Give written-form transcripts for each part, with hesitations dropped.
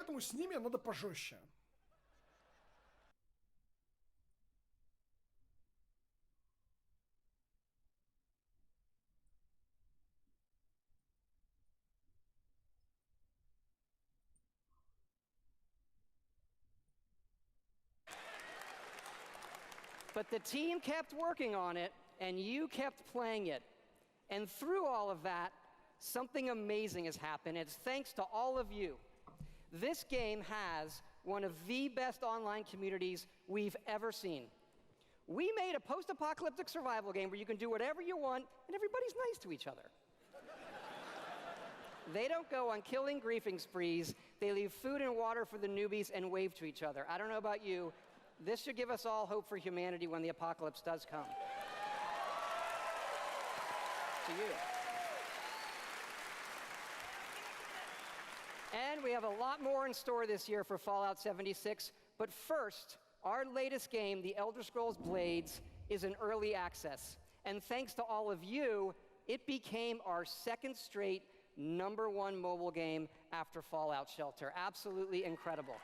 Поэтому с ними надо пожестче. But the team kept working on it, and you kept playing it. And through all of that, something amazing has happened. It's thanks to all of you. This game has one of the best online communities we've ever seen. We made a post-apocalyptic survival game where you can do whatever you want, and everybody's nice to each other. They don't go on killing griefing sprees. They leave food and water for the newbies and wave to each other. I don't know about you. This should give us all hope for humanity when the apocalypse does come. To you. And we have a lot more in store this year for Fallout 76. But first, our latest game, The Elder Scrolls Blades, is in early access. And thanks to all of you, it became our second straight #1 mobile game after Fallout Shelter. Absolutely incredible.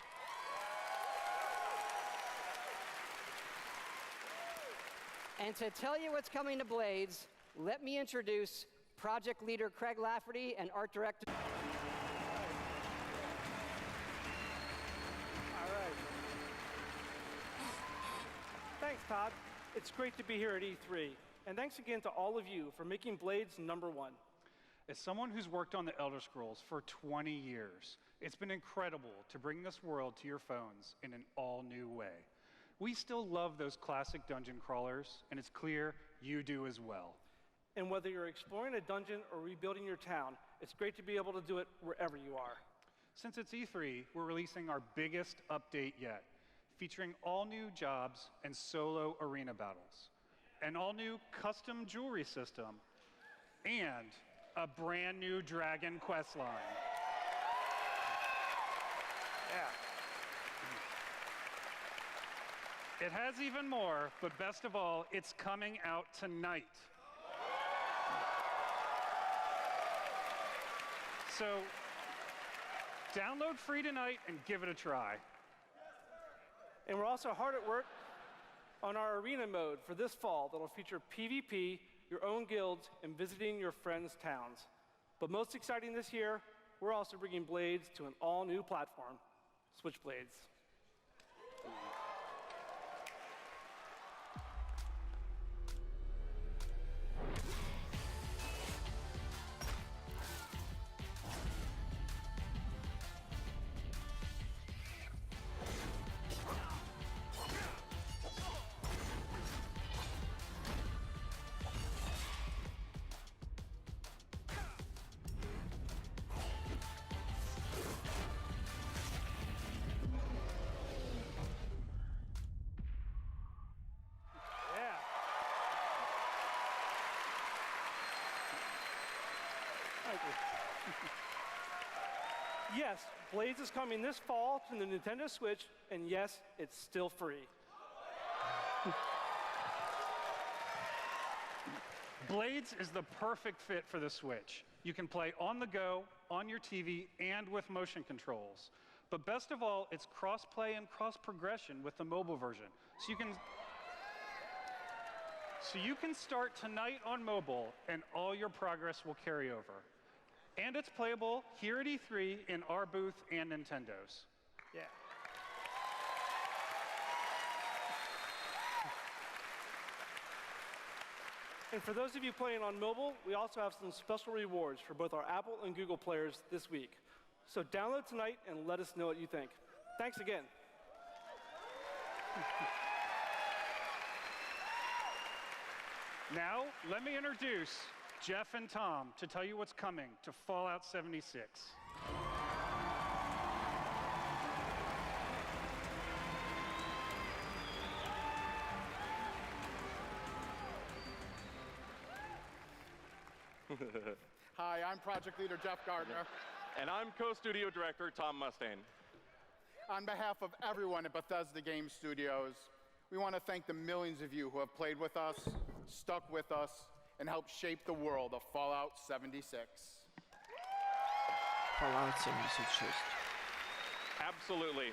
And to tell you what's coming to Blades, let me introduce project leader Craig Lafferty and art director. All right. Thanks, Todd. It's great to be here at E3. And thanks again to all of you for making Blades #1. As someone who's worked on the Elder Scrolls for 20 years, it's been incredible to bring this world to your phones in an all-new way. We still love those classic dungeon crawlers, and it's clear you do as well. And whether you're exploring a dungeon or rebuilding your town, it's great to be able to do it wherever you are. Since it's E3, we're releasing our biggest update yet, featuring all new jobs and solo arena battles, an all-new custom jewelry system, and a brand new dragon quest line. Yeah. It has even more, but best of all, it's coming out tonight. So download free tonight and give it a try. And we're also hard at work on our arena mode for this fall that'll feature PvP, your own guilds, and visiting your friends' towns. But most exciting this year, we're also bringing Blades to an all-new platform, Switchblades. Yes, Blades is coming this fall to the Nintendo Switch, and yes, it's still free. Blades is the perfect fit for the Switch. You can play on the go, on your TV, and with motion controls. But best of all, it's cross-play and cross-progression with the mobile version. So you can start tonight on mobile, and all your progress will carry over. And it's playable here at E3 in our booth and Nintendo's. Yeah. And for those of you playing on mobile, we also have some special rewards for both our Apple and Google players this week. So download tonight and let us know what you think. Thanks again. Now, let me introduce Jeff and Tom to tell you what's coming to Fallout 76. Hi, I'm project leader Jeff Gardner. And I'm co-studio director Tom Mustaine. On behalf of everyone at Bethesda Game Studios, we want to thank the millions of you who have played with us, stuck with us, and helped shape the world of Fallout 76. Fallout 76. Absolutely.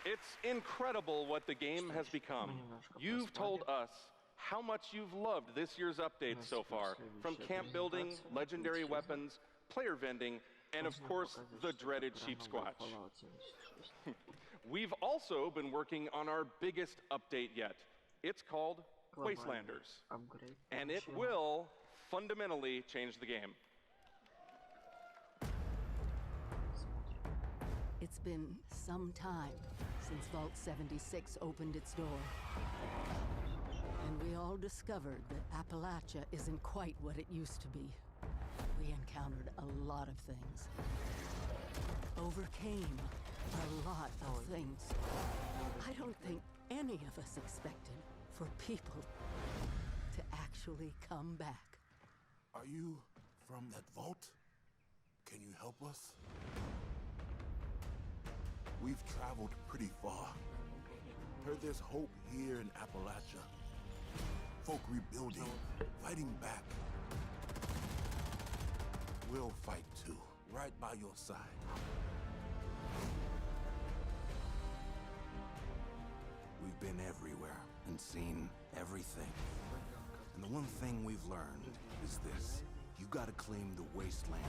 It's incredible what the game has become. You've told us how much you've loved this year's update so far, from camp building, legendary weapons, player vending, and of course, the dreaded sheep squatch. We've also been working on our biggest update yet. It's called Wastelanders, and it will fundamentally change the game. It's been some time since Vault 76 opened its door. And we all discovered that Appalachia isn't quite what it used to be. We encountered a lot of things. Overcame a lot of things. I don't think any of us expected for people to actually come back. Are you from that vault? Can you help us? We've traveled pretty far. Heard there's hope here in Appalachia. Folk rebuilding, fighting back. We'll fight too, right by your side. We've been everywhere and seen everything. And the one thing we've learned is this. You gotta claim the wasteland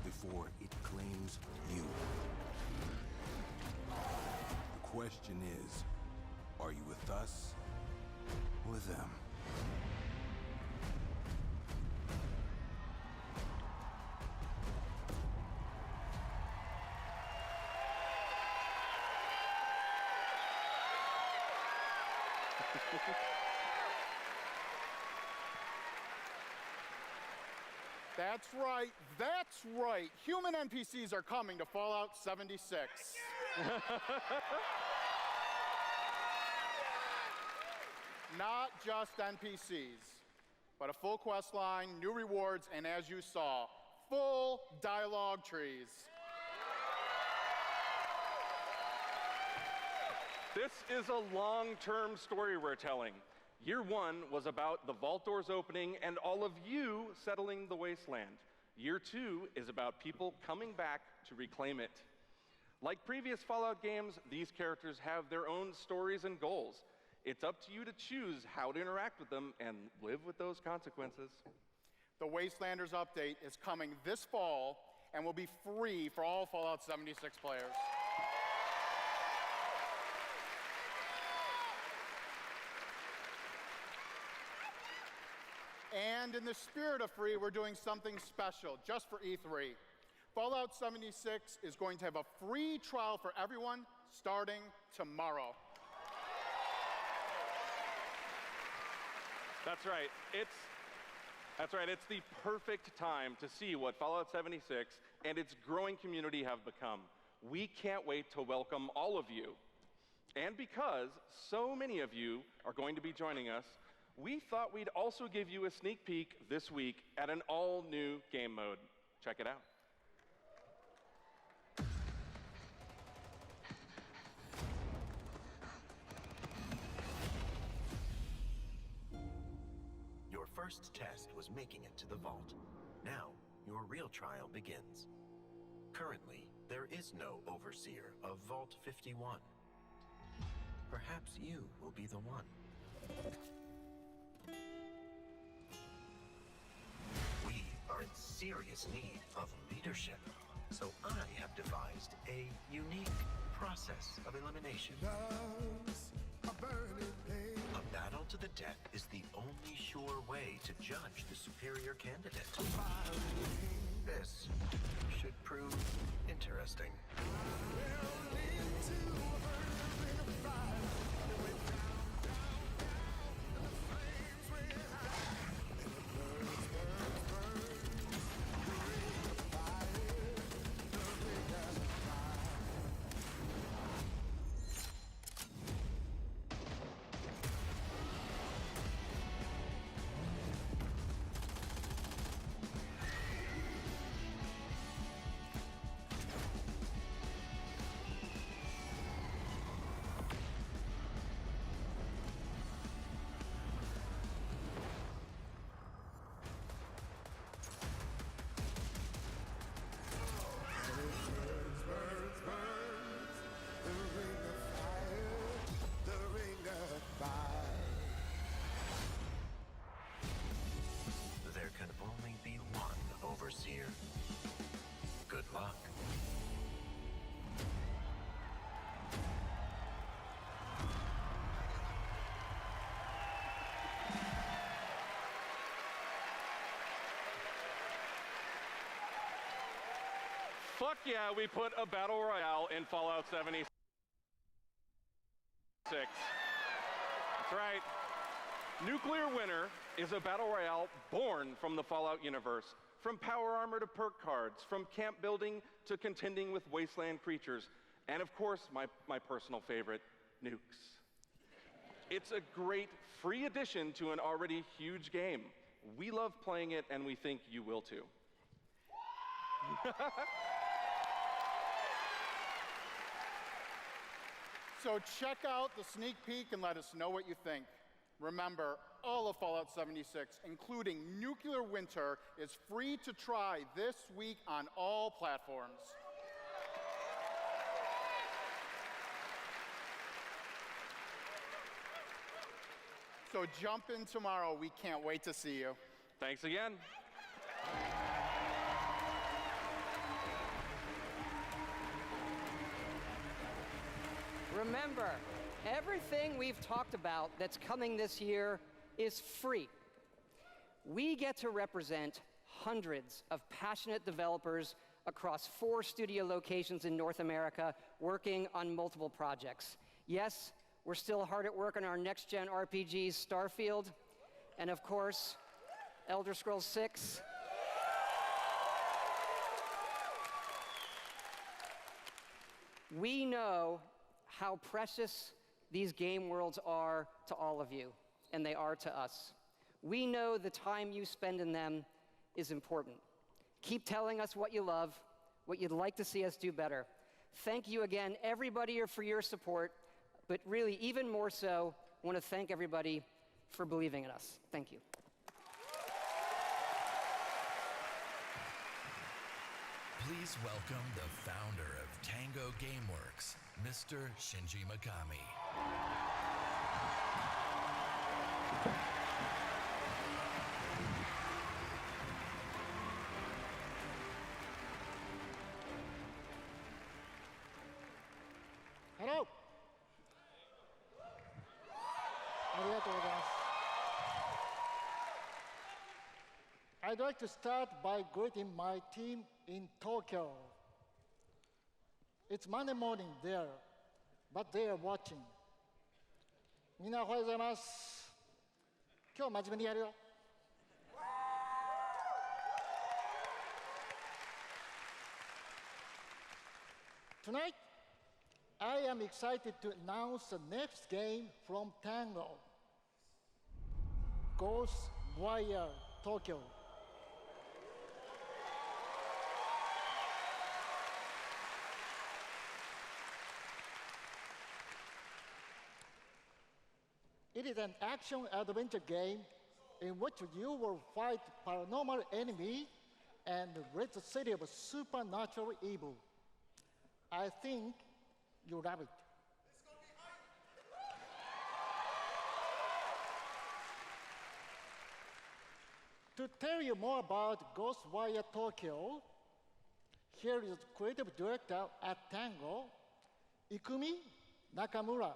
before it claims you. The question is, are you with us or with them? That's right, that's right. Human NPCs are coming to Fallout 76. Not just NPCs, but a full quest line, new rewards, and as you saw, full dialogue trees. This is a long-term story we're telling. Year one was about the vault doors opening and all of you settling the wasteland. Year two is about people coming back to reclaim it. Like previous Fallout games, these characters have their own stories and goals. It's up to you to choose how to interact with them and live with those consequences. The Wastelanders update is coming this fall and will be free for all Fallout 76 players. And in the spirit of free, we're doing something special just for E3. Fallout 76 is going to have a free trial for everyone starting tomorrow. That's right. It's the perfect time to see what Fallout 76 and its growing community have become. We can't wait to welcome all of you. And because so many of you are going to be joining us, we thought we'd also give you a sneak peek this week at an all-new game mode. Check it out. Your first test was making it to the vault. Now, your real trial begins. Currently, there is no overseer of Vault 51. Perhaps you will be the one. We are in serious need of leadership, so I have devised a unique process of elimination. A battle to the death is the only sure way to judge the superior candidate. This should prove interesting. fuck yeah, we put a battle royale in Fallout 76. That's right. Nuclear Winter is a battle royale born from the Fallout universe. From power armor to perk cards, from camp building to contending with wasteland creatures, and of course, my personal favorite, nukes. It's a great free addition to an already huge game. We love playing it, and we think you will too. So check out the sneak peek and let us know what you think. Remember, all of Fallout 76, including Nuclear Winter, is free to try this week on all platforms. So jump in tomorrow. We can't wait to see you. Thanks again. Remember, everything we've talked about that's coming this year is free. We get to represent hundreds of passionate developers across 4 studio locations in North America working on multiple projects. Yes, we're still hard at work on our next-gen RPGs, Starfield, and of course, Elder Scrolls 6. We know how precious these game worlds are to all of you, and they are to us. We know the time you spend in them is important. Keep telling us what you love, what you'd like to see us do better. Thank you again, everybody, for your support, but really, even more so, I want to thank everybody for believing in us. Thank you. Please welcome the founder of Tango Gameworks, Mr. Shinji Mikami. Hello. ありがとうございます。I'd like to start by greeting my team in Tokyo. It's Monday morning there, but they are watching. みんなおはようございます。今日真面目にやるよ。Tonight, I am excited to announce the next game from Tango, Ghostwire Tokyo. It is an action-adventure game in which you will fight paranormal enemy and rid the city of supernatural evil. I think you love it. To tell you more about Ghostwire Tokyo, here is creative director at Tango, Ikumi Nakamura.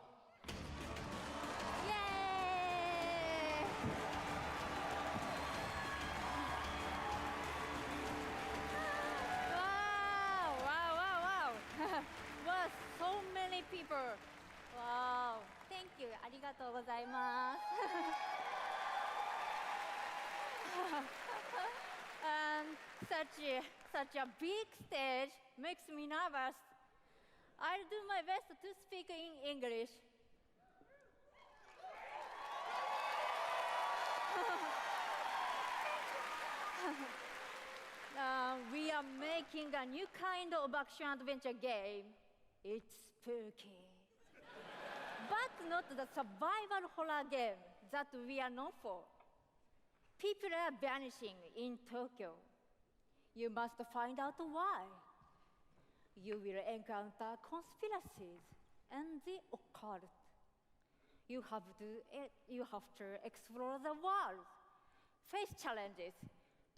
Wow, thank you. ありがとうございます。And such a big stage makes me nervous. I'll do my best to speak in English. We are making a new kind of action-adventure game. It's spooky. But not the survival horror game that we are known for. People are vanishing in Tokyo. You must find out why. You will encounter conspiracies and the occult. You have to explore the world, face challenges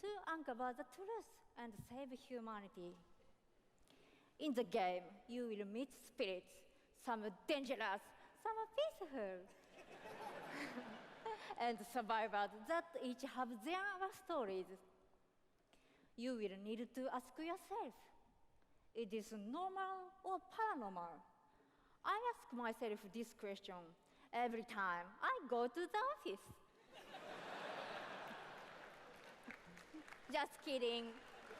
to uncover the truth and save humanity. In the game, you will meet spirits, some dangerous, some peaceful, and survivors that each have their stories. You will need to ask yourself, it is normal or paranormal? I ask myself this question every time I go to the office. Just kidding.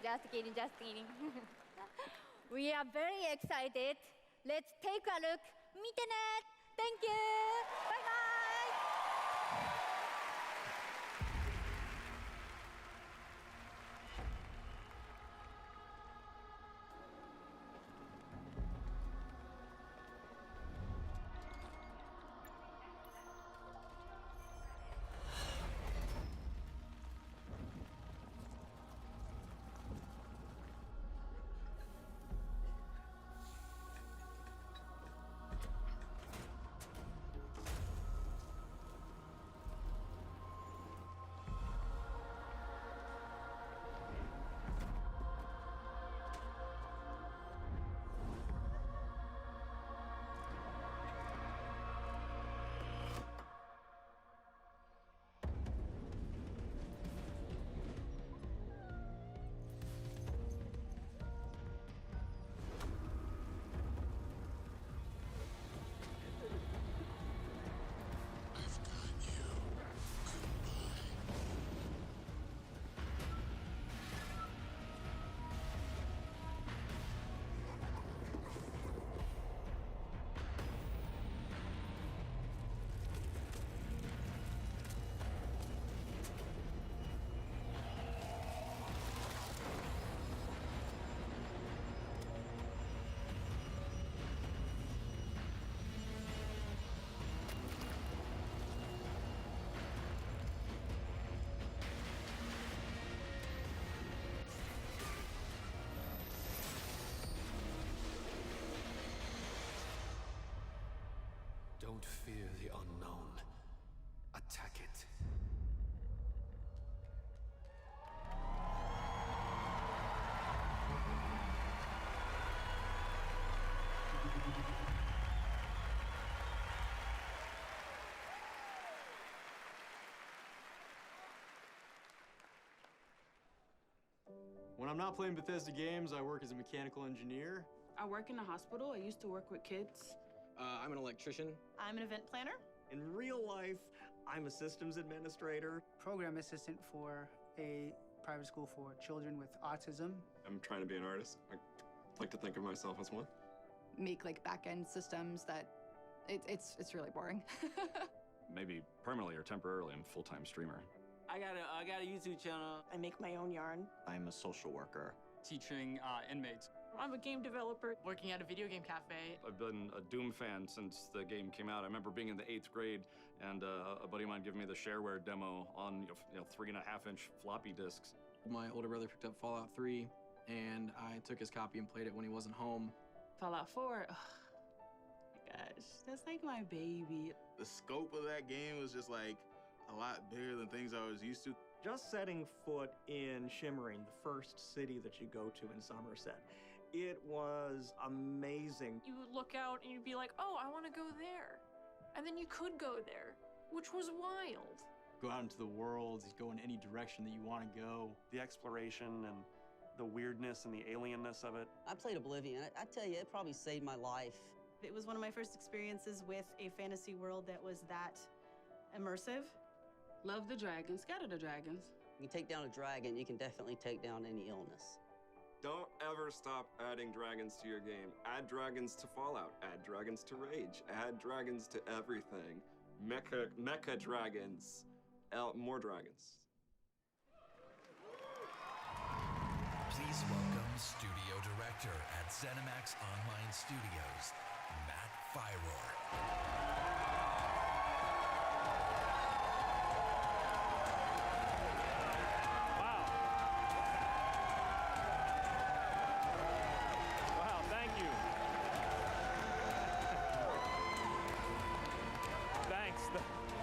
Just kidding, just kidding. We are very excited. Let's take a look. 見てね. Thank you. Bye bye. Don't fear the unknown. Attack it. When I'm not playing Bethesda games, I work as a mechanical engineer. I work in a hospital. I used to work with kids. I'm an electrician. I'm an event planner. In real life, I'm a systems administrator. Program assistant for a private school for children with autism. I'm trying to be an artist. I like to think of myself as one. Make like back-end systems that it's really boring. Maybe permanently or temporarily I'm a full-time streamer. I got a YouTube channel. I make my own yarn. I'm a social worker. Teaching inmates. I'm a game developer. Working at a video game cafe. I've been a Doom fan since the game came out. I remember being in the 8th grade and a buddy of mine giving me the shareware demo on 3.5-inch floppy disks. My older brother picked up Fallout 3, and I took his copy and played it when he wasn't home. Fallout 4. Oh, my gosh, that's like my baby. The scope of that game was just like a lot bigger than things I was used to. Just setting foot in Shimmering, the first city that you go to in Somerset, it was amazing. You would look out and you'd be like, oh, I want to go there. And then you could go there, which was wild. Go out into the world, go in any direction that you want to go. The exploration and the weirdness and the alienness of it. I played Oblivion. I tell you, it probably saved my life. It was one of my first experiences with a fantasy world that was that immersive. Love the dragons. Scatter the dragons. You take down a dragon, you can definitely take down any illness. Don't ever stop adding dragons to your game. Add dragons to Fallout. Add dragons to Rage. Add dragons to everything. Mecha dragons. More dragons. Please welcome Studio Director at ZeniMax Online Studios, Matt Fyror.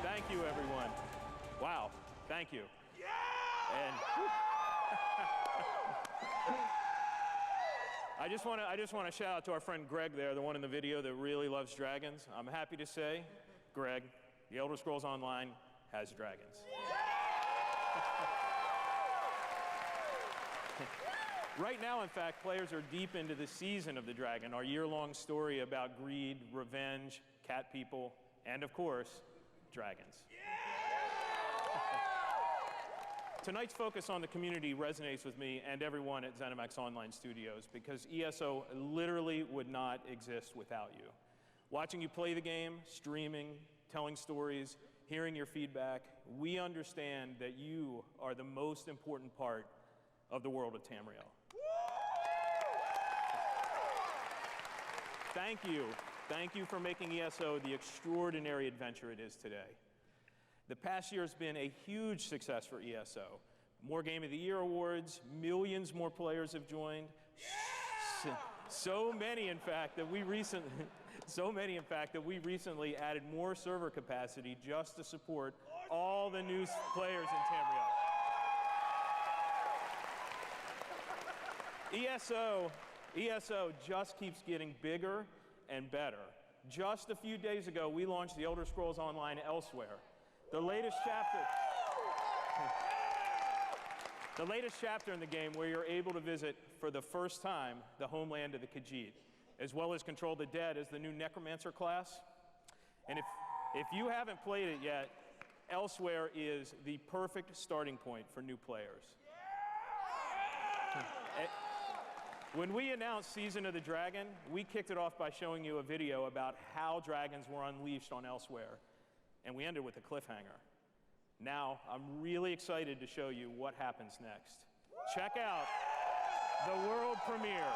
Thank you, everyone. Wow, thank you. Yeah! And I just want to shout out to our friend Greg there, the one in the video that really loves dragons. I'm happy to say, Greg, The Elder Scrolls Online has dragons. Right now, in fact, players are deep into the season of the dragon, our year-long story about greed, revenge, cat people, and of course, dragons. Tonight's focus on the community resonates with me and everyone at ZeniMax Online Studios because ESO literally would not exist without you. Watching you play the game, streaming, telling stories, hearing your feedback, we understand that you are the most important part of the world of Tamriel. Thank you. Thank you for making ESO the extraordinary adventure it is today. The past year has been a huge success for ESO. More Game of the Year awards, millions more players have joined. So many, in fact, that we recently added more server capacity just to support all the new players in Tamriel. ESO just keeps getting bigger and better. Just a few days ago, we launched the Elder Scrolls Online Elsewhere, the latest chapter in the game where you're able to visit for the first time the homeland of the Khajiit, as well as control the dead as the new Necromancer class. And if you haven't played it yet, Elsewhere is the perfect starting point for new players. When we announced Season of the Dragon, we kicked it off by showing you a video about how dragons were unleashed on Elsewhere, and we ended with a cliffhanger. Now, I'm really excited to show you what happens next. Check out the world premiere.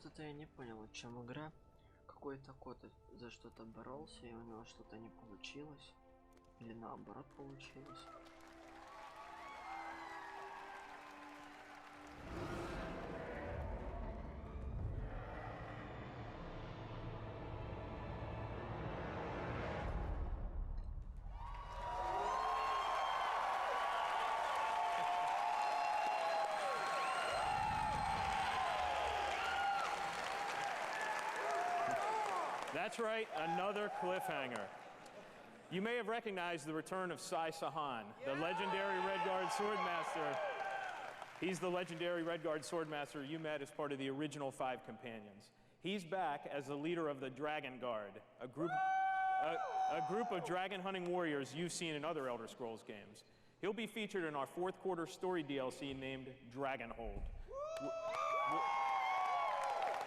Что-то я не понял, о чем игра. Какой-то кот за что-то боролся, и у него что-то не получилось. Или наоборот получилось. That's right, another cliffhanger. You may have recognized the return of Sai Sahan, the legendary Redguard Swordmaster. He's the legendary Redguard Swordmaster you met as part of the original 5 companions. He's back as the leader of the Dragon Guard, a group of dragon hunting warriors you've seen in other Elder Scrolls games. He'll be featured in our 4th quarter story DLC named Dragonhold,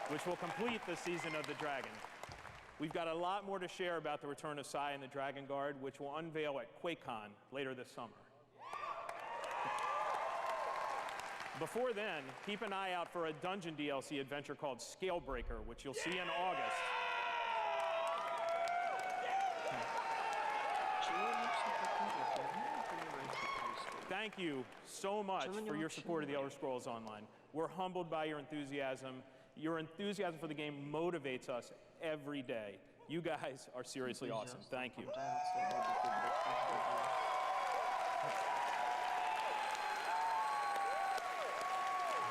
which will complete the Season of the Dragon. We've got a lot more to share about the return of Sai and the Dragon Guard, which will unveil at QuakeCon later this summer. Before then, keep an eye out for a dungeon DLC adventure called Scalebreaker, which you'll see in August. Thank you so much for your support of the Elder Scrolls Online. We're humbled by your enthusiasm. Your enthusiasm for the game motivates us every day. You guys are seriously awesome. Thank you.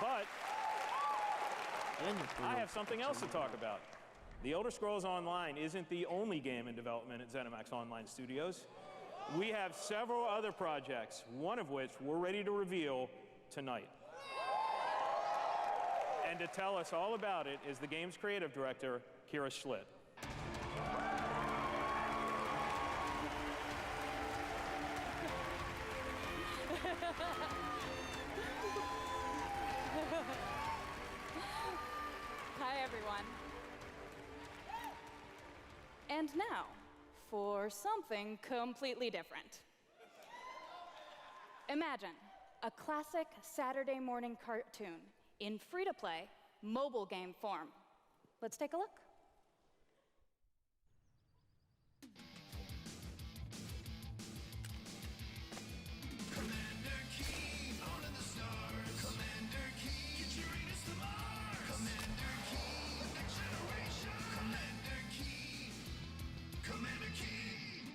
But I have something else to talk about. The Elder Scrolls Online isn't the only game in development at ZeniMax Online Studios. We have several other projects, one of which we're ready to reveal tonight. And to tell us all about it is the game's creative director, Kira Schlitt. Hi, everyone. And now, for something completely different. Imagine a classic Saturday morning cartoon in free-to-play, mobile game form. Let's take a look. Commander Keen, on to the stars. Commander Keen, get Uranus to Mars. Commander Keen, next generation. Commander Keen, Commander Keen.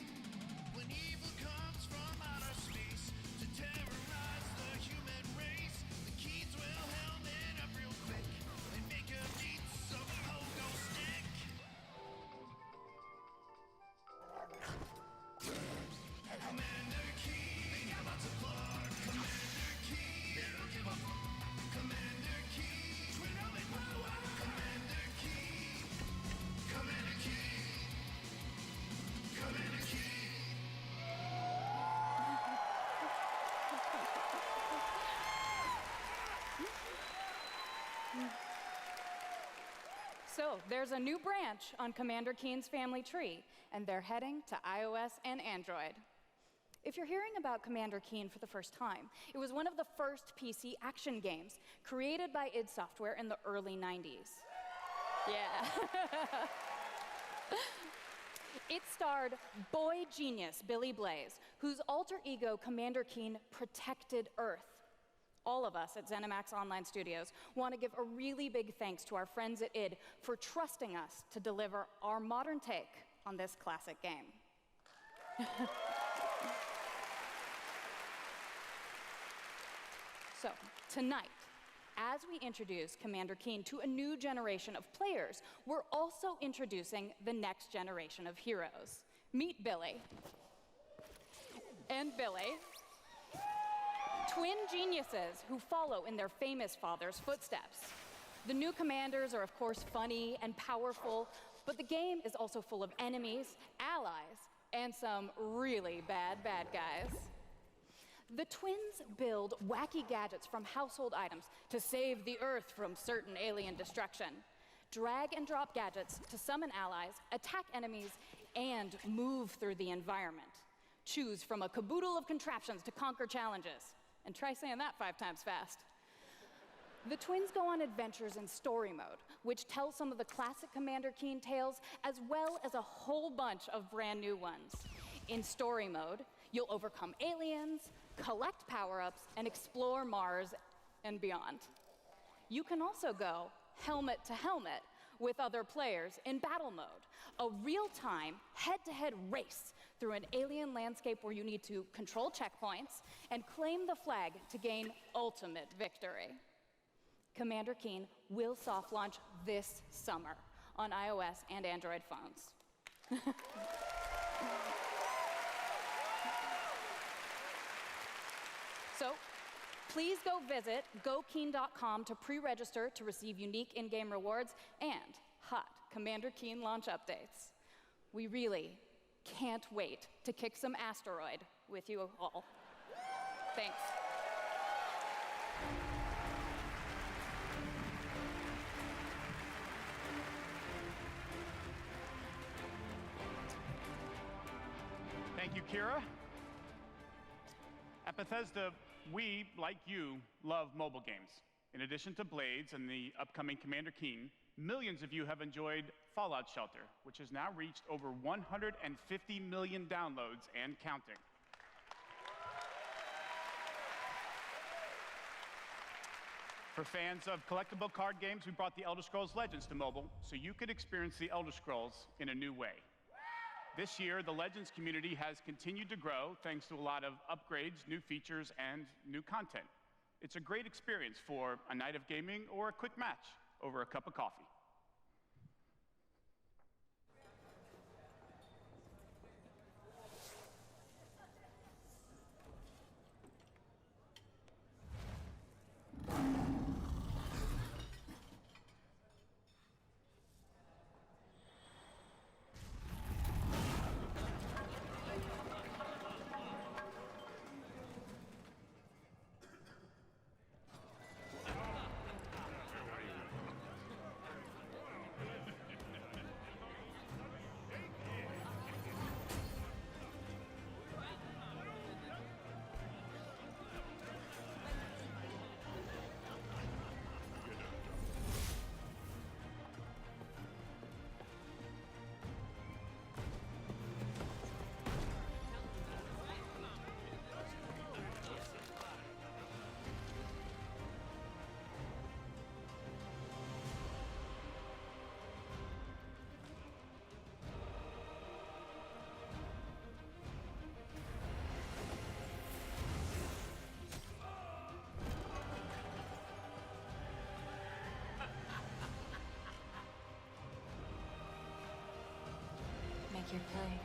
When evil comes from outer space to terrorize the human race, the Keens will helm it up real quick and make a beat some pogo stick. Commander Keen, they got lots of blood. Commander Keen, they don't give a f. Commander Keen, twin helmet power. Commander Keen, Commander Keen, Commander Keen. So, there's a new branch on Commander Keen's family tree, and they're heading to iOS and Android. If you're hearing about Commander Keen for the first time, it was one of the first PC action games created by id Software in the early 90s. Yeah. It starred boy genius Billy Blaze, whose alter ego Commander Keen protected Earth. All of us at ZeniMax Online Studios want to give a really big thanks to our friends at id for trusting us to deliver our modern take on this classic game. So, tonight, as we introduce Commander Keen to a new generation of players, we're also introducing the next generation of heroes. Meet Billy. And Billy. Twin geniuses who follow in their famous father's footsteps. The new commanders are, of course, funny and powerful, but the game is also full of enemies, allies, and some really bad guys. The twins build wacky gadgets from household items to save the Earth from certain alien destruction, drag and drop gadgets to summon allies, attack enemies, and move through the environment. Choose from a caboodle of contraptions to conquer challenges. And try saying that 5 times fast. The twins go on adventures in story mode, which tells some of the classic Commander Keen tales, as well as a whole bunch of brand new ones. In story mode, you'll overcome aliens, collect power-ups, and explore Mars and beyond. You can also go helmet to helmet with other players in battle mode, a real-time, head-to-head race through an alien landscape where you need to control checkpoints and claim the flag to gain ultimate victory. Commander Keen will soft launch this summer on iOS and Android phones. So, please go visit gokeen.com to pre-register to receive unique in-game rewards and hot Commander Keen launch updates. We really can't wait to kick some asteroid with you all. Thanks. Thank you, Kira. At Bethesda, we, like you, love mobile games. In addition to Blades and the upcoming Commander Keen, millions of you have enjoyed Fallout Shelter, which has now reached over 150 million downloads and counting. For fans of collectible card games, we brought the Elder Scrolls Legends to mobile so you could experience the Elder Scrolls in a new way. This year, the Legends community has continued to grow thanks to a lot of upgrades, new features, and new content. It's a great experience for a night of gaming or a quick match over a cup of coffee. Make your play.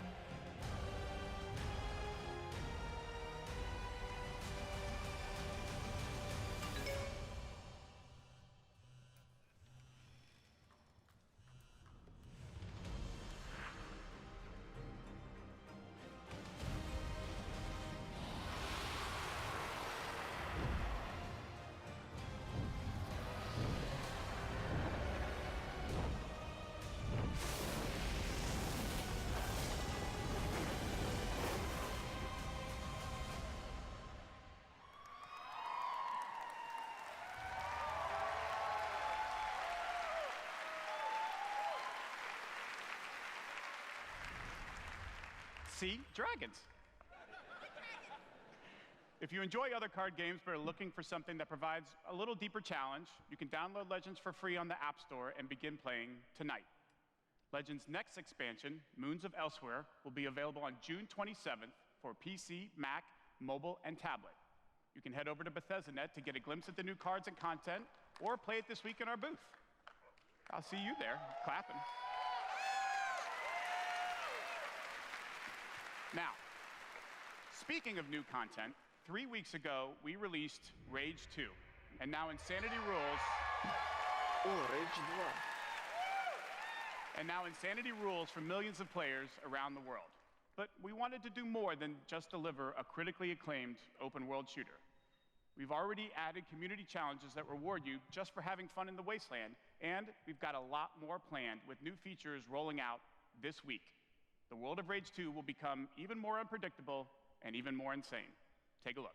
See? Dragons. If you enjoy other card games but are looking for something that provides a little deeper challenge, you can download Legends for free on the App Store and begin playing tonight. Legends' next expansion, Moons of Elsewhere, will be available on June 27th for PC, Mac, mobile, and tablet. You can head over to Bethesda.net to get a glimpse at the new cards and content, or play it this week in our booth. I'll see you there, clapping. Now, speaking of new content, 3 weeks ago, we released Rage 2, and now Insanity Rules... Rage 2. And now Insanity Rules for millions of players around the world. But we wanted to do more than just deliver a critically acclaimed open-world shooter. We've already added community challenges that reward you just for having fun in the wasteland, and we've got a lot more planned with new features rolling out this week. The world of Rage 2 will become even more unpredictable and even more insane. Take a look.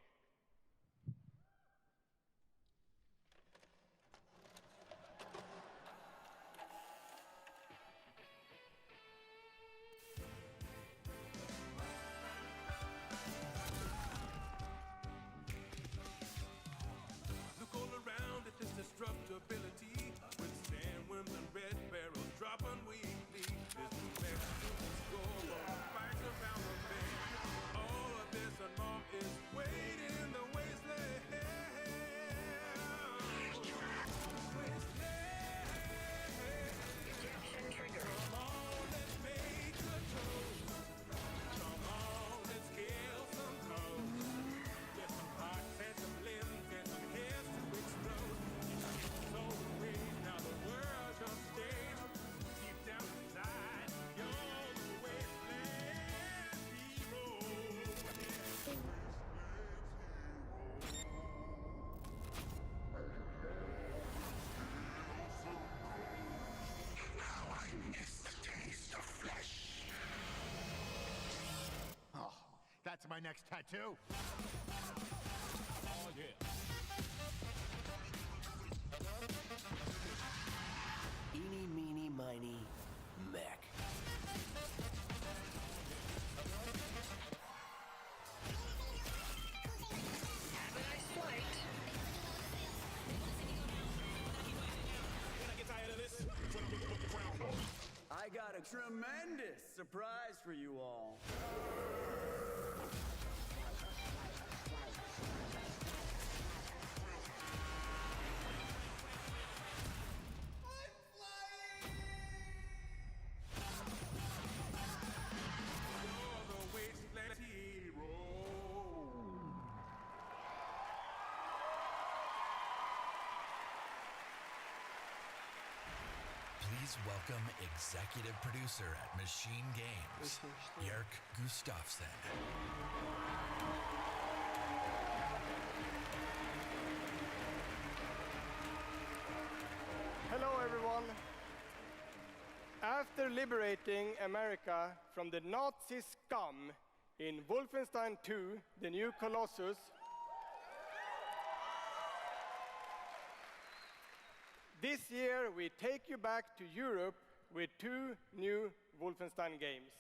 next tattoo? Oh, yeah. Eeny, meeny, miny, mech. I got a tremendous surprise for you all. Please welcome executive producer at Machine Games, Jörg Gustafsson. Hello, everyone. After liberating America from the Nazi scum in Wolfenstein 2, The New Colossus, this year we take you back to Europe with 2 new Wolfenstein games.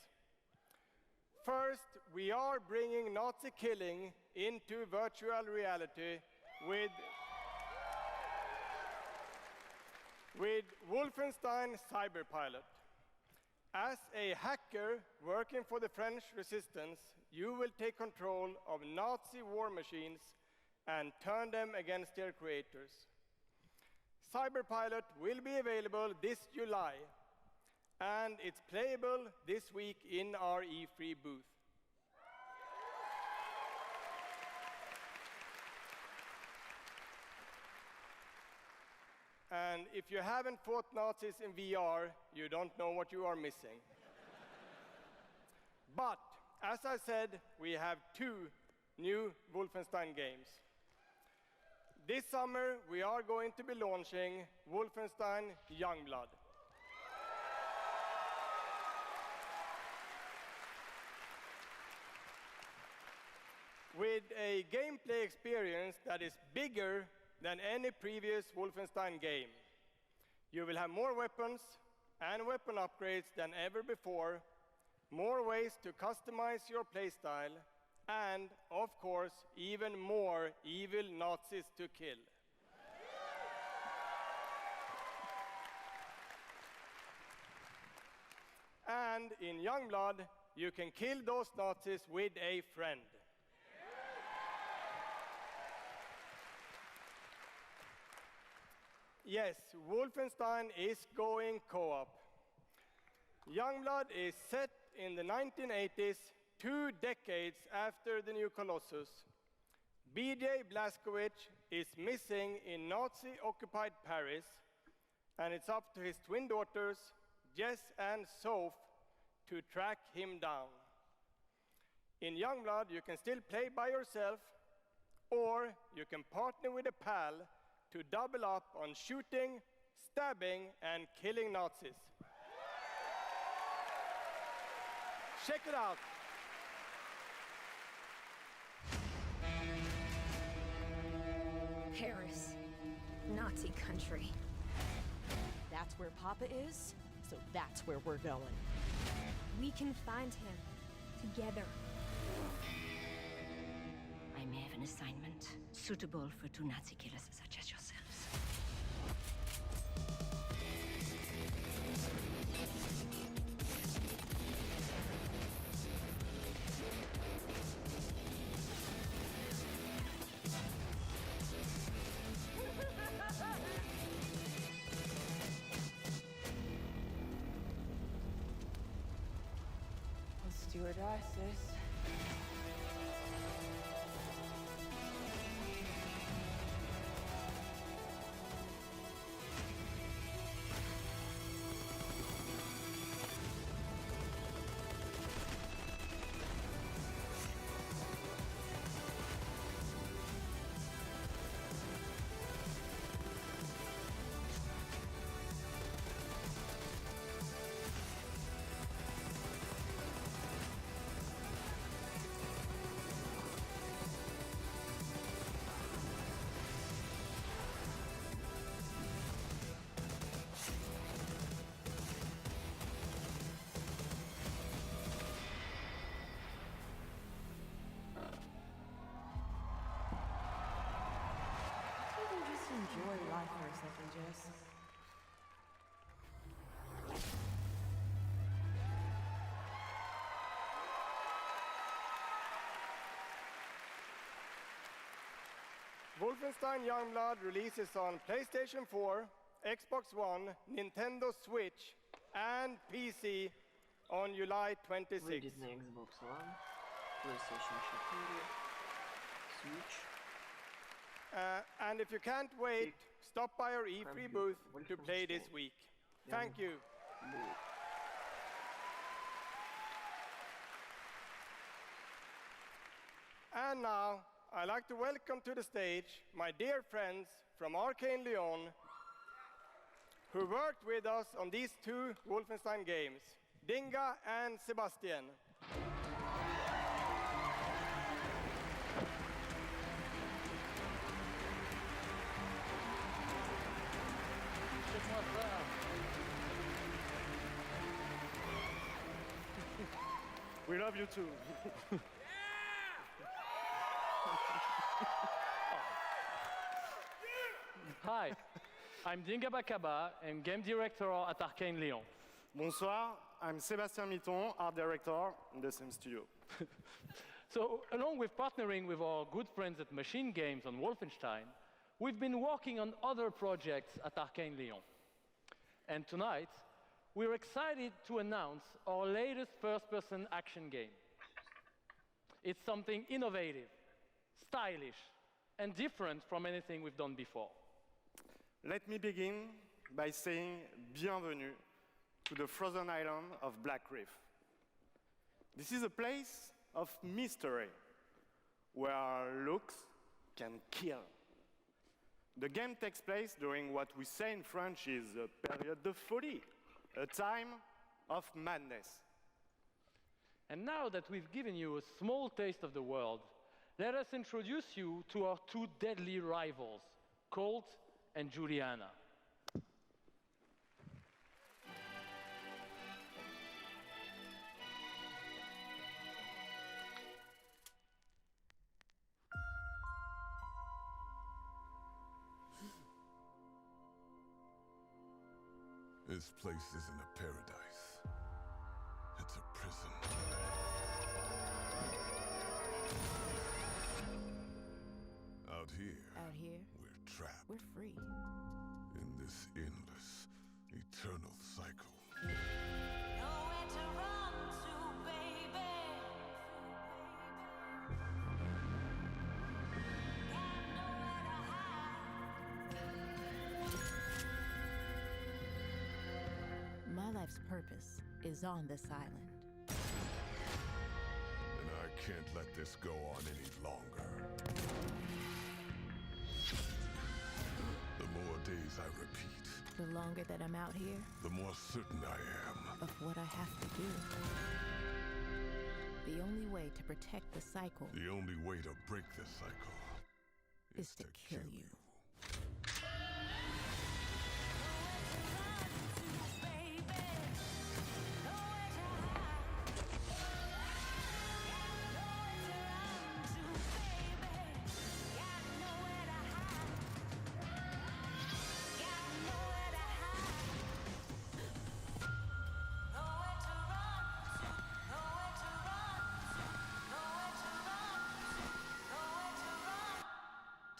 First, we are bringing Nazi killing into virtual reality with Wolfenstein Cyberpilot. As a hacker working for the French resistance, you will take control of Nazi war machines and turn them against their creators. Cyberpilot will be available this July, and it's playable this week in our E3 booth. And if you haven't fought Nazis in VR, you don't know what you are missing. But, as I said, we have 2 new Wolfenstein games. This summer, we are going to be launching Wolfenstein Youngblood. With a gameplay experience that is bigger than any previous Wolfenstein game. You will have more weapons and weapon upgrades than ever before, more ways to customize your playstyle, and, of course, even more evil Nazis to kill. And in Youngblood, you can kill those Nazis with a friend. Yes, Wolfenstein is going co-op. Youngblood is set in the 1980s, 2 decades after the new Colossus. BJ Blazkowicz is missing in Nazi-occupied Paris, and it's up to his twin daughters, Jess and Soph, to track him down. In Youngblood, you can still play by yourself, or you can partner with a pal to double up on shooting, stabbing, and killing Nazis. Check it out. Paris, Nazi country. That's where Papa is, so that's where we're going. We can find him together. I may have an assignment suitable for 2 Nazi killers such as yourselves. Stewardesses. Wolfenstein Youngblood releases on PlayStation 4, Xbox One, Nintendo Switch, and PC on July 26th. Выйдет на Xbox One, PlayStation 4, Switch. And if you can't wait, stop by our E3 booth to play this week. Thank you. And now, I'd like to welcome to the stage my dear friends from Arcane Lyon, who worked with us on these two Wolfenstein games, Dinga and Sebastian. We love you too. Hi, I'm Dinga Bakaba, and game director at Arcane Lyon. Bonsoir, I'm Sébastien Mitton, art director in the same studio. So, along with partnering with our good friends at Machine Games on Wolfenstein, we've been working on other projects at Arcane Lyon. And tonight, we're excited to announce our latest first-person action game. It's something innovative, stylish, and different from anything we've done before. Let me begin by saying bienvenue to the frozen island of Black Reef. This is a place of mystery, where looks can kill. The game takes place during what we say in French is a période de folie, a time of madness. And now that we've given you a small taste of the world, let us introduce you to our two deadly rivals, Colt and Juliana. This place isn't a paradise. It's a prison. Out here, we're trapped. We're free. In this endless, eternal cycle. Nowhere to run to, baby. Got nowhere to hide. My life's purpose is on this island. And I can't let this go on any longer. The more days I repeat, The longer that I'm out here, the more certain I am. of what I have to do. The only way to protect the cycle The only way to break this cycle is to kill you.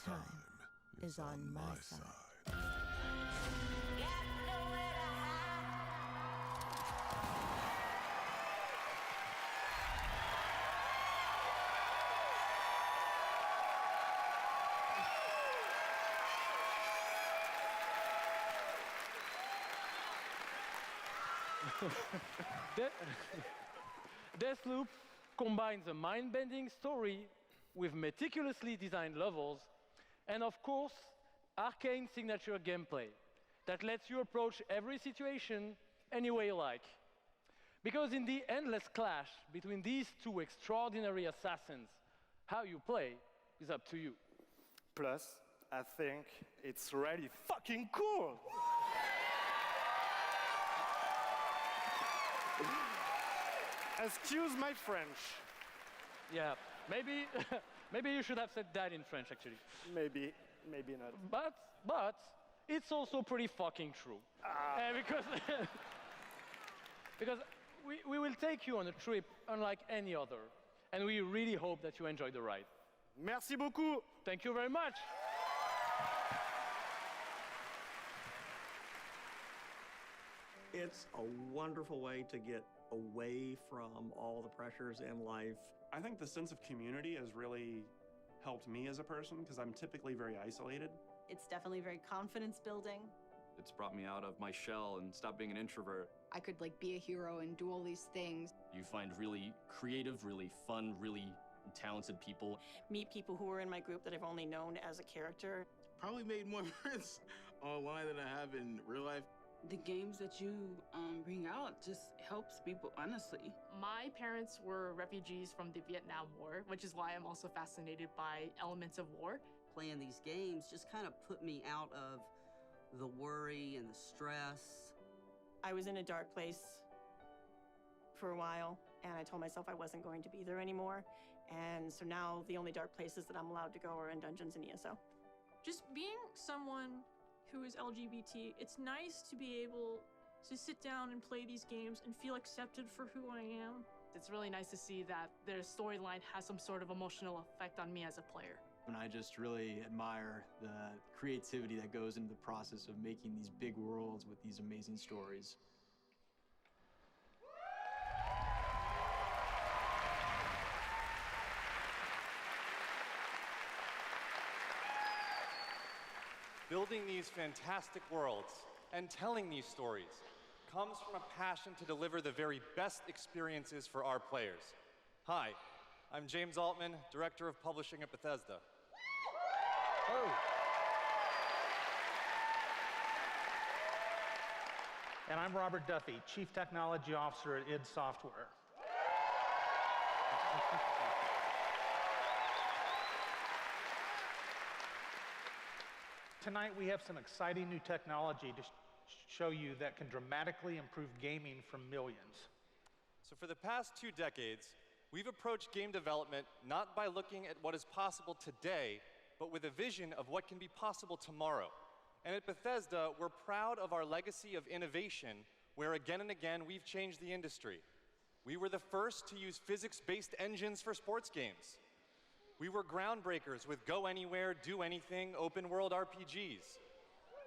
Time is on my side. Deathloop combines a mind-bending story with meticulously designed levels and, of course, Arcane signature gameplay that lets you approach every situation any way you like. Because in the endless clash between these two extraordinary assassins, how you play is up to you. Plus, I think it's really fucking cool. Excuse my French. Yeah, maybe, maybe you should have said that in French, actually. Maybe not. But it's also pretty fucking true. Because because we will take you on a trip unlike any other, and we really hope that you enjoy the ride. Merci beaucoup. Thank you very much. It's a wonderful way to get away from all the pressures in life. I think the sense of community has really helped me as a person because I'm typically very isolated. It's definitely very confidence building. It's brought me out of my shell and stopped being an introvert. I could like be a hero and do all these things. You find really creative, really fun, really talented people. Meet people who are in my group that I've only known as a character. Probably made more friends online than I have in real life. The games that you bring out just helps people, honestly. My parents were refugees from the Vietnam War, which is why I'm also fascinated by elements of war. Playing these games just kind of put me out of the worry and the stress. I was in a dark place for a while, and I told myself I wasn't going to be there anymore. And so now the only dark places that I'm allowed to go are in dungeons and ESO. Just being someone who is LGBT, it's nice to be able to sit down and play these games and feel accepted for who I am. It's really nice to see that their storyline has some sort of emotional effect on me as a player. And I just really admire the creativity that goes into the process of making these big worlds with these amazing stories. Building these fantastic worlds and telling these stories comes from a passion to deliver the very best experiences for our players. Hi, I'm James Altman, Director of Publishing at Bethesda. Oh. And I'm Robert Duffy, Chief Technology Officer at id Software. Tonight we have some exciting new technology to show you that can dramatically improve gaming for millions. So for the past 2 decades, we've approached game development not by looking at what is possible today, but with a vision of what can be possible tomorrow. And at Bethesda, we're proud of our legacy of innovation, where again and again we've changed the industry. We were the first to use physics-based engines for sports games. We were groundbreakers with Go Anywhere, Do Anything, open-world RPGs.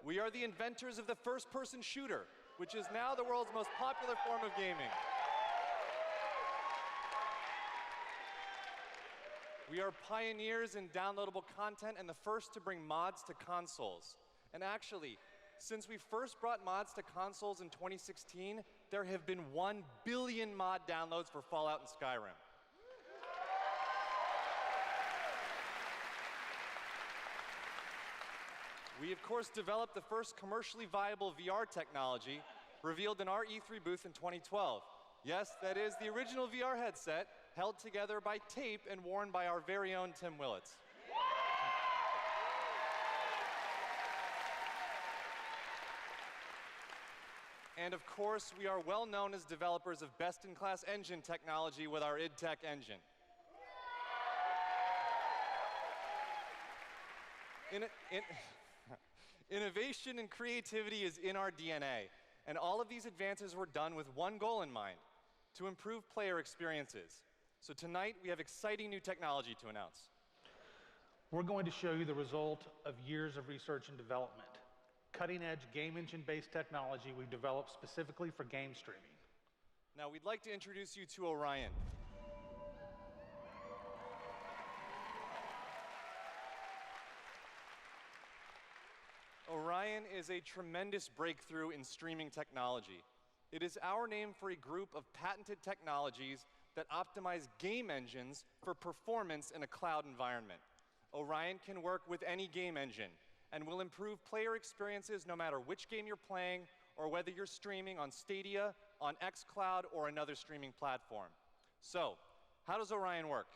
We are the inventors of the first-person shooter, which is now the world's most popular form of gaming. We are pioneers in downloadable content and the first to bring mods to consoles. And actually, since we first brought mods to consoles in 2016, there have been 1 billion mod downloads for Fallout and Skyrim. We, of course, developed the first commercially viable VR technology revealed in our E3 booth in 2012. Yes, that is the original VR headset held together by tape and worn by our very own Tim Willits. And of course, we are well known as developers of best-in-class engine technology with our id Tech engine. Innovation and creativity is in our DNA, and all of these advances were done with one goal in mind: to improve player experiences. So tonight, we have exciting new technology to announce. We're going to show you the result of years of research and development. Cutting-edge game engine-based technology we've developed specifically for game streaming. Now, we'd like to introduce you to Orion. Orion is a tremendous breakthrough in streaming technology. It is our name for a group of patented technologies that optimize game engines for performance in a cloud environment. Orion can work with any game engine and will improve player experiences no matter which game you're playing or whether you're streaming on Stadia, on xCloud, or another streaming platform. So, how does Orion work?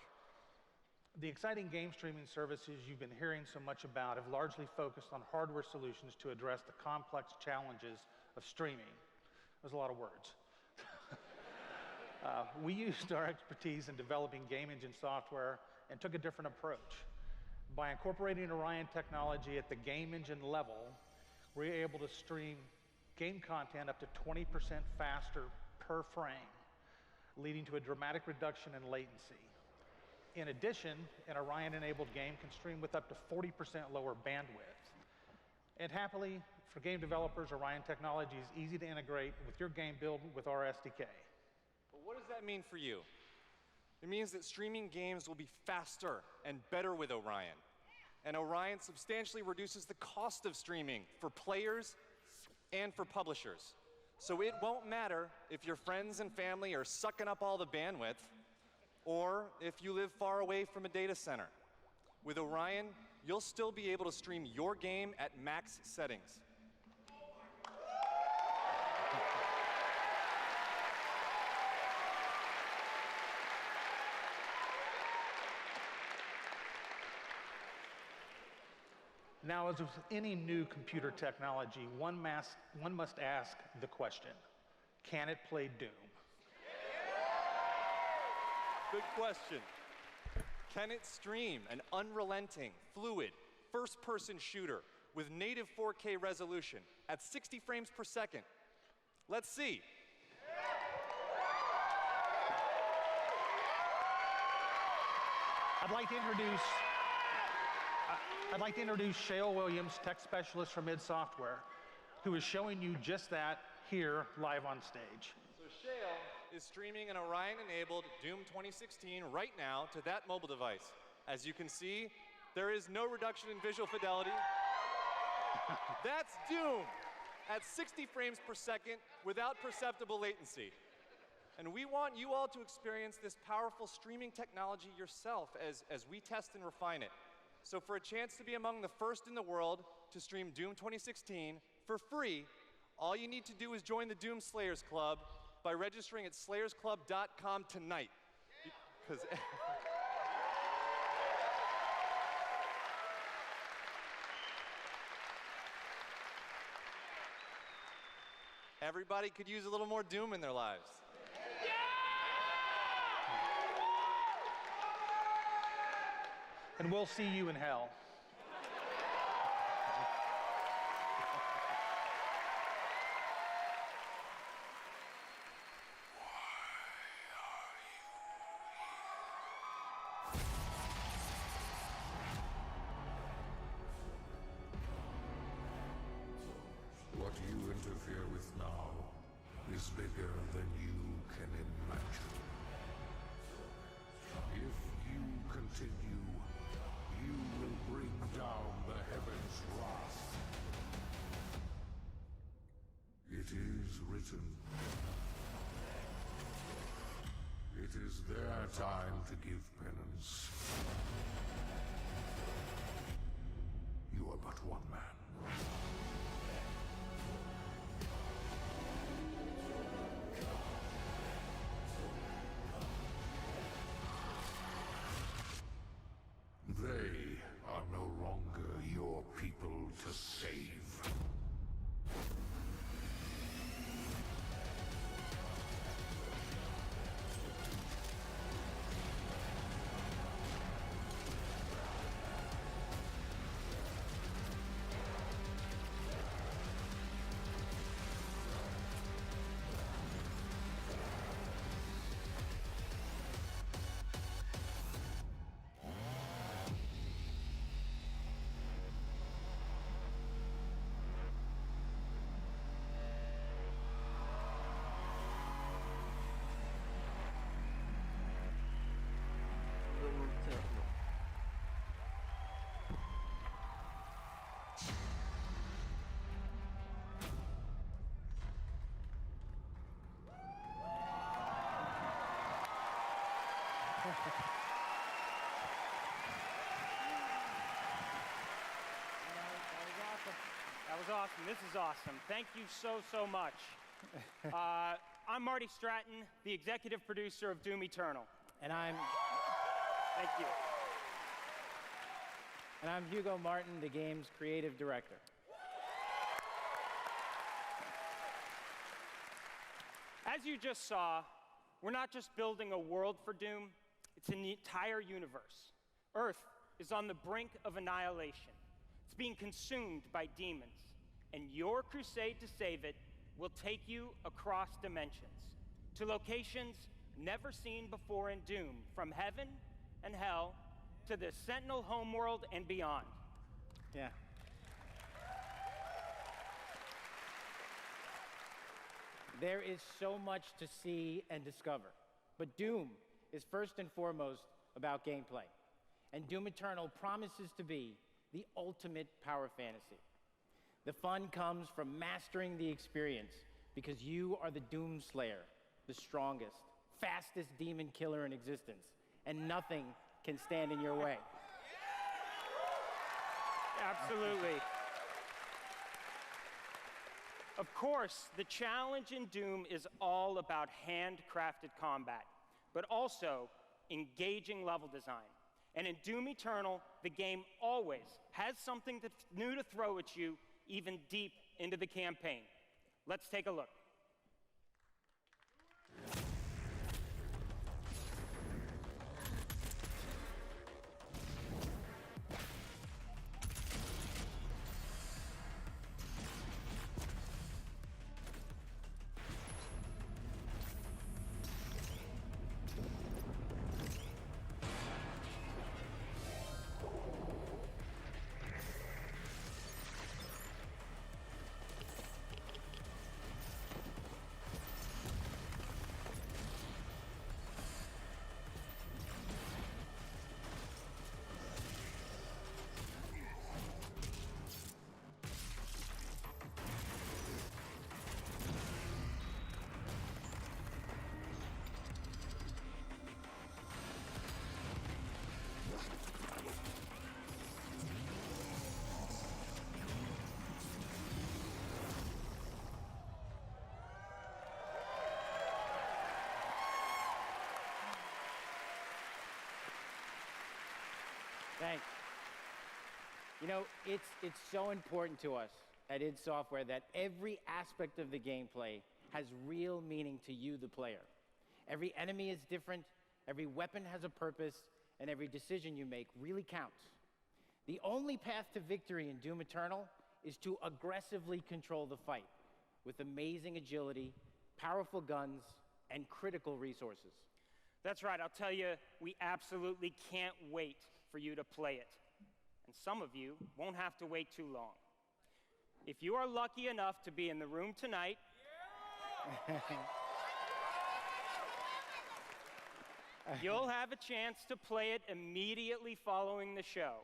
The exciting game streaming services you've been hearing so much about have largely focused on hardware solutions to address the complex challenges of streaming. There's a lot of words. We used our expertise in developing game engine software and took a different approach. By incorporating Orion technology at the game engine level, we're able to stream game content up to 20% faster per frame, leading to a dramatic reduction in latency. In addition, an Orion-enabled game can stream with up to 40% lower bandwidth. And happily, for game developers, Orion technology is easy to integrate with your game build with our SDK. But what does that mean for you? It means that streaming games will be faster and better with Orion. And Orion substantially reduces the cost of streaming for players and for publishers. So it won't matter if your friends and family are sucking up all the bandwidth, or if you live far away from a data center. With Orion, you'll still be able to stream your game at max settings. Now, as with any new computer technology, one must ask the question, can it play Doom? Good question. Can it stream an unrelenting, fluid, first-person shooter with native 4K resolution at 60 frames per second? Let's see. I'd like to introduce Shale Williams, tech specialist from id Software, who is showing you just that here live on stage. So Shale is streaming an Orion-enabled Doom 2016 right now to that mobile device. As you can see, there is no reduction in visual fidelity. That's Doom at 60 frames per second without perceptible latency. And we want you all to experience this powerful streaming technology yourself as we test and refine it. So for a chance to be among the first in the world to stream Doom 2016 for free, all you need to do is join the Doom Slayers Club by registering at slayersclub.com tonight. Because everybody could use a little more Doom in their lives. And we'll see you in hell. What you interfere with now is bigger than you can imagine. If you continue, you will bring down the heavens' wrath. It is written. It is their time to give penance. You are but one man. They are no longer your people to save. That was awesome. This is awesome. Thank you so much. I'm Marty Stratton, the executive producer of Doom Eternal. And I'm Thank you. And I'm Hugo Martin, the game's creative director. As you just saw, we're not just building a world for Doom, it's an entire universe. Earth is on the brink of annihilation. It's being consumed by demons, and your crusade to save it will take you across dimensions, to locations never seen before in Doom, from heaven and hell to the Sentinel homeworld and beyond. Yeah. There is so much to see and discover, but Doom is first and foremost about gameplay. And Doom Eternal promises to be the ultimate power fantasy. The fun comes from mastering the experience because you are the Doom Slayer, the strongest, fastest demon killer in existence, and nothing can stand in your way. Absolutely. Of course, the challenge in Doom is all about handcrafted combat, but also engaging level design. And in Doom Eternal, the game always has something new to throw at you, even deep into the campaign. Let's take a look. Thanks. You know, it's so important to us at id Software that every aspect of the gameplay has real meaning to you, the player. Every enemy is different, every weapon has a purpose, and every decision you make really counts. The only path to victory in Doom Eternal is to aggressively control the fight with amazing agility, powerful guns, and critical resources. That's right, I'll tell you, we absolutely can't wait for you to play it. And some of you won't have to wait too long. If you are lucky enough to be in the room tonight, you'll have a chance to play it immediately following the show.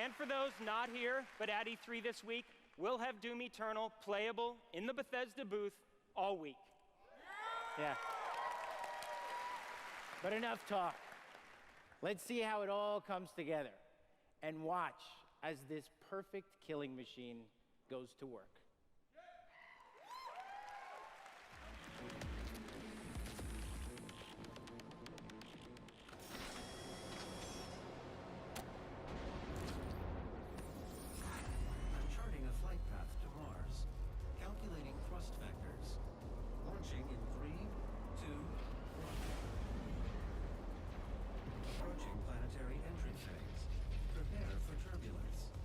And for those not here, but at E3 this week, we'll have Doom Eternal playable in the Bethesda booth all week. Yeah. But enough talk. Let's see how it all comes together and watch as this perfect killing machine goes to work. Charting a flight path to Mars. Calculating thrust vectors. Launching in 3, 2, 1. Approaching planetary entry phase. Prepare for turbulence.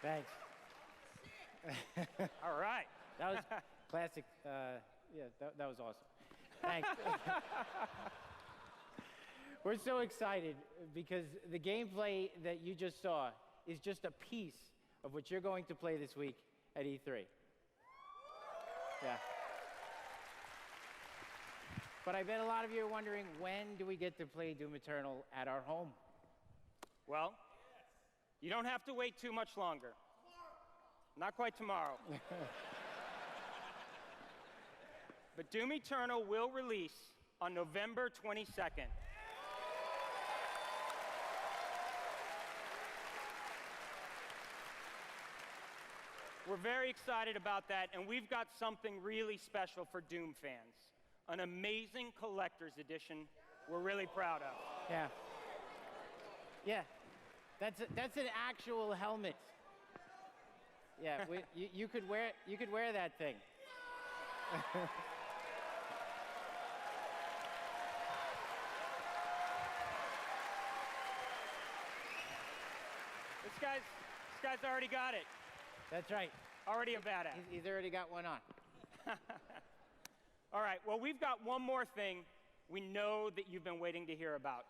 Thanks. All right. That was classic. Yeah, that was awesome. Thanks. We're so excited because the gameplay that you just saw is just a piece of what you're going to play this week at E3. Yeah. But I bet a lot of you are wondering, when do we get to play Doom Eternal at our home? Well, you don't have to wait too much longer. Not quite tomorrow. But Doom Eternal will release on November 22nd. We're very excited about that, and we've got something really special for Doom fans. An amazing collector's edition we're really proud of. Yeah. Yeah. That's an actual helmet. Yeah, you could wear that thing. This guy's already got it. That's right. Already a badass. He's already got one on. All right, well, we've got one more thing we know that you've been waiting to hear about.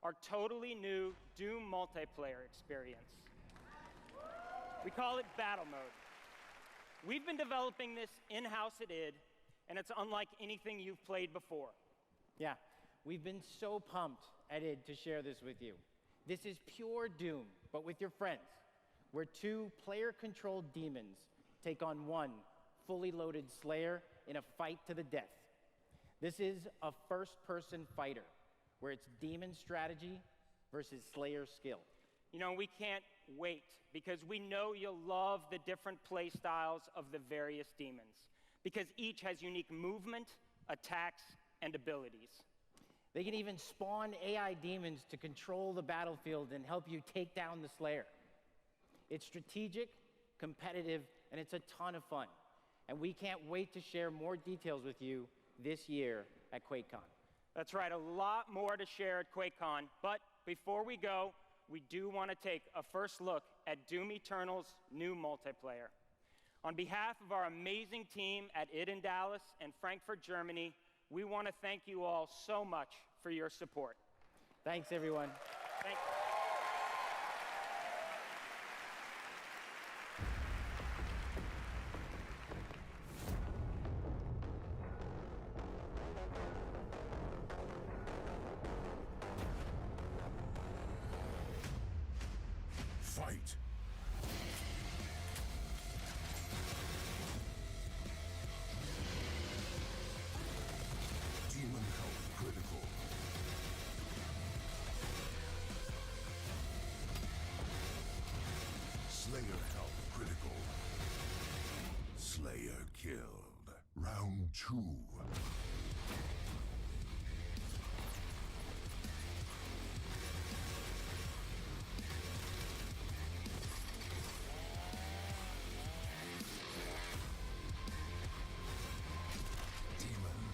Our totally new Doom multiplayer experience. We call it Battle Mode. We've been developing this in-house at id, and it's unlike anything you've played before. Yeah, we've been so pumped at id to share this with you. This is pure Doom, but with your friends, where two player-controlled demons take on one fully loaded Slayer in a fight to the death. This is a first-person fighter, where it's demon strategy versus Slayer skill. You know, we can't wait, because we know you'll love the different play styles of the various demons, because each has unique movement, attacks, and abilities. They can even spawn AI demons to control the battlefield and help you take down the Slayer. It's strategic, competitive, and it's a ton of fun. And we can't wait to share more details with you this year at QuakeCon. That's right, a lot more to share at QuakeCon. But before we go, we do want to take a first look at Doom Eternal's new multiplayer. On behalf of our amazing team at id in Dallas and Frankfurt, Germany, we want to thank you all so much for your support. Thanks, everyone. Thanks. Fight. Demon health critical. Slayer health critical. Slayer killed. Round 2.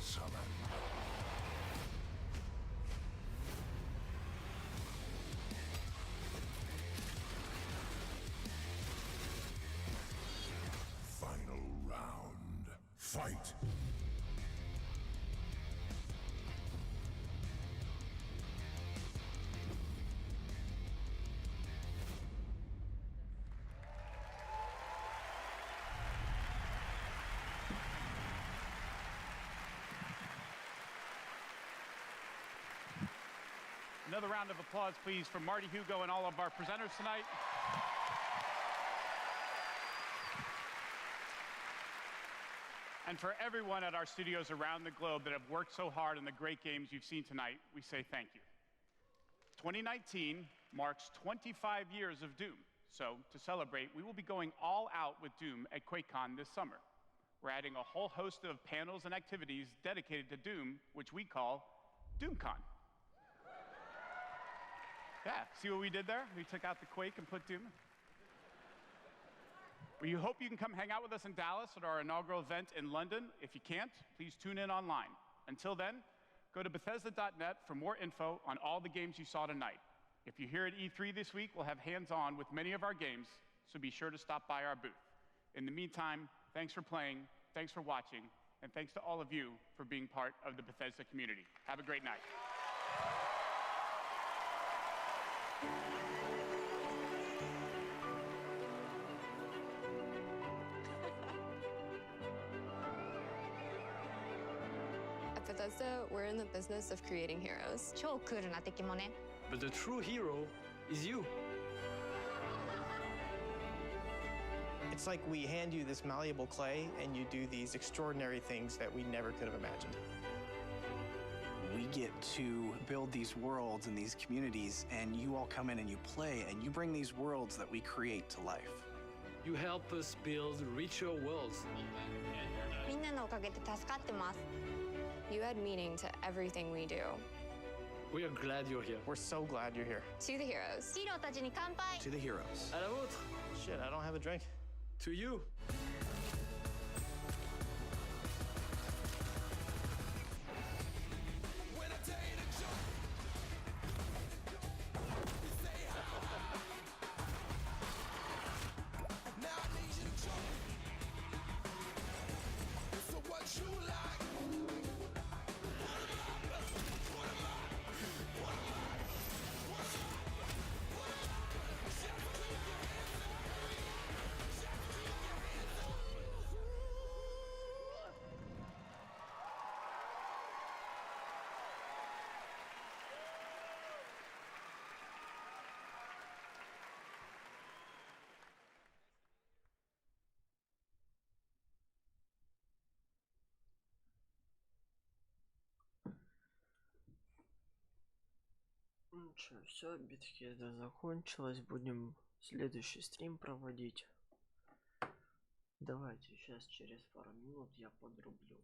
Summon. Final round. Fight. Another round of applause, please, for Marty Hugo and all of our presenters tonight. And for everyone at our studios around the globe that have worked so hard on the great games you've seen tonight, we say thank you. 2019 marks 25 years of Doom. So to celebrate, we will be going all out with Doom at QuakeCon this summer. We're adding a whole host of panels and activities dedicated to Doom, which we call DoomCon. Yeah, see what we did there? We took out the Quake and put Doom. We hope you can come hang out with us in Dallas at our inaugural event in London. If you can't, please tune in online. Until then, go to Bethesda.net for more info on all the games you saw tonight. If you're here at E3 this week, we'll have hands-on with many of our games, so be sure to stop by our booth. In the meantime, thanks for playing, thanks for watching, and thanks to all of you for being part of the Bethesda community. Have a great night. At Bethesda, we're in the business of creating heroes. 超クールな敵もね。But the true hero is you. It's like we hand you this malleable clay and you do these extraordinary things that we never could have imagined. We get to build these worlds and these communities, and you all come in and you play, and you bring these worlds that we create to life. You help us build richer worlds. みんなのおかげで助かってます。You add meaning to everything we do. We are glad you're here. We're so glad you're here. To the heroes. ヒーローたちに乾杯。 To the heroes. À la vôtre. Shit, I don't have a drink. To you. Ну что, все, Bethesda закончилась. Будем следующий стрим проводить. Давайте сейчас через пару минут я подрублю.